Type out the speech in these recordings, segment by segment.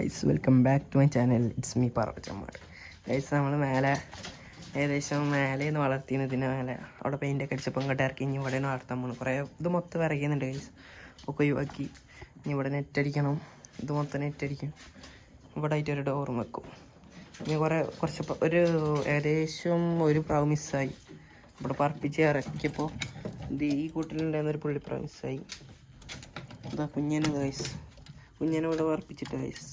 Guys, welcome back to my channel. It's me പറവച്ചമ്മാട്. Guys, നമ്മൾ മേലെ ഏകദേശം മേലേന്ന് വളർത്തിയെന്ന് ഇതിൻ്റെ മേലെ അവിടെ പെയിൻ്റൊക്കെ അടിച്ചപ്പോൾ ഇങ്ങോട്ട് ഇറക്കി ഇനി ഇവിടെ വളർത്താൻ പോകണം. കുറേ ഇത് മൊത്തം വിറയ്ക്കുന്നുണ്ട് ഗൈസ്, ഒക്കെ ഒഴിവാക്കി ഇനി ഇവിടെ നെറ്റടിക്കണം. ഇത് മൊത്തം നെറ്റടിക്കും. ഇവിടെ ആയിട്ട് ഒരു ഡോറും വെക്കും. ഇനി കുറച്ച് ഒരു ഏകദേശം ഒരു പ്രാവ് മിസ്സായി. ഇവിടെ പറപ്പിച്ച് ഇറക്കിയപ്പോൾ ഇത് ഈ കൂട്ടിലുണ്ടായിരുന്നൊരു പുള്ളിപ്രാവ് മിസ്സായി. ഇതാ കുഞ്ഞിനെ ഗൈസ്, കുഞ്ഞിനെ ഇവിടെ പറപ്പിച്ചിട്ട് ഗൈസ്.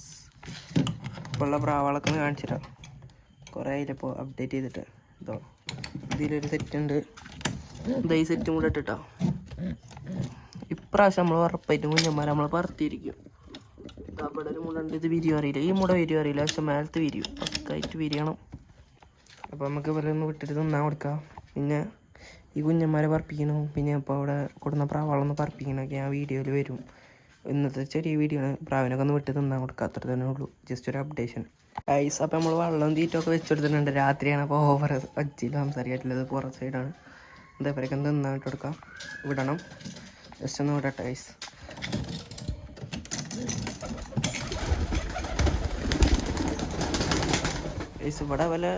ഇപ്പോൾ ഉള്ള പ്രാവുകളൊക്കെ ഒന്ന് കാണിച്ചിട്ടാ. കുറേ ആയില്ലപ്പോൾ അപ്ഡേറ്റ് ചെയ്തിട്ട്. ഇതോ ഇതിലൊരു സെറ്റുണ്ട്. ഈ സെറ്റും കൂടെ ഇട്ടിട്ടോ. ഇപ്രാവശ്യം നമ്മൾ ഉറപ്പായിട്ടും കുഞ്ഞന്മാരെ നമ്മൾ പറത്തിയിരിക്കും. അവിടെ ഒരു മുടണ്ട്. ഇത് വിരിയും അറിയില്ല, ഈ മുട വിരിയും അറിയില്ല, പക്ഷെ മേലത്ത് വിരിയും. പക്കായിട്ട് വിരിയണം. അപ്പോൾ നമുക്ക് ഇവരെ ഒന്ന് വിട്ടിട്ട് തിന്നാൻ കൊടുക്കാം. പിന്നെ ഈ കുഞ്ഞന്മാരെ പറപ്പിക്കണം. പിന്നെ ഇപ്പോൾ അവിടെ കൊടുന്ന പ്രാവുകളൊന്ന് പറപ്പിക്കണമൊക്കെ ആ വീഡിയോയിൽ വരും. ഇന്നത്തെ ചെറിയ വീഡിയോ ആണ്. പ്രാവിനൊക്കെ ഒന്ന് വിട്ട് തിന്നാൻ കൊടുക്കുക, അത്ര തന്നെ ഉള്ളൂ. ജസ്റ്റ് ഒരു അപ്ഡേഷൻ ഗൈസ്. അപ്പോൾ നമ്മൾ വെള്ളം തീറ്റമൊക്കെ വെച്ചെടുത്തിട്ടുണ്ട്. രാത്രിയാണ്, അപ്പോൾ ഓവർ വച്ചില്ല സംസാരിക്കാറ്റില്ലത്. പുറത്ത് സൈഡാണ്. ഇതേപോലെയൊക്കെ തിന്നാൻ കൊടുക്കാം, വിടണം. ജസ്റ്റ് ഒന്ന് വിടട്ടെ ഗൈസ്. ഗൈസ്, ഇവിടെ വല്ല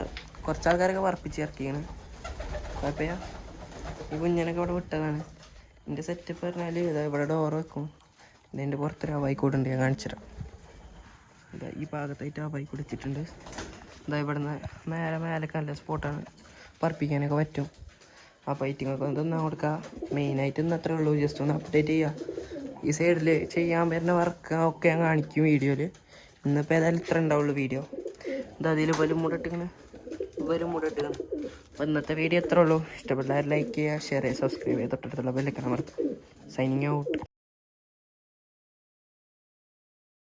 കുറച്ച് ആൾക്കാരൊക്കെ പറപ്പിച്ച് ഇറക്കിയാണ്. കുഴപ്പമില്ല. ഈ കുഞ്ഞിനൊക്കെ ഇവിടെ വിട്ടതാണ്. എൻ്റെ സെറ്റപ്പ് പറഞ്ഞാൽ ഇതാ ഇവിടെ ഡോറ് വെക്കും. ഇതിൻ്റെ പുറത്തൊരു അവായിക്കൂടുണ്ട്, ഞാൻ കാണിച്ചുതരാം. ഇതാ ഈ ഭാഗത്തായിട്ട് അവായിക്കൂട് വെച്ചിട്ടുണ്ട്. ഇതാ ഇവിടുന്ന് മേലൊക്കെ നല്ല സ്പോട്ടാണ്, പറപ്പിക്കാനൊക്കെ പറ്റും. ആ പൈറ്റിങ്ങൊക്കെ ഒന്ന് തിന്നാൻ കൊടുക്കുക. മെയിനായിട്ട് ഇന്ന് അത്രേ ഉള്ളൂ. ജസ്റ്റ് ഒന്ന് അപ്ഡേറ്റ് ചെയ്യുക. ഈ സൈഡിൽ ചെയ്യാൻ പറ്റുന്ന വർക്ക് ഒക്കെ ഞാൻ കാണിക്കും വീഡിയോയിൽ. ഇന്നിപ്പോൾ ഏതായാലും ഇത്ര ഉണ്ടാവുള്ളൂ വീഡിയോ. ഇത് അതിൽ വരും മുടട്ടിക്കണ്. അപ്പോൾ ഇന്നത്തെ വീഡിയോ എത്ര ഉള്ളൂ. ഇഷ്ടപ്പെട്ടാൽ ലൈക്ക് ചെയ്യുക, ഷെയർ ചെയ്യുക, സബ്സ്ക്രൈബ് ചെയ്യുക, തൊട്ടടുത്തുള്ള ബെല്ലൈക്കൺ അമർത്തുക. Signing out.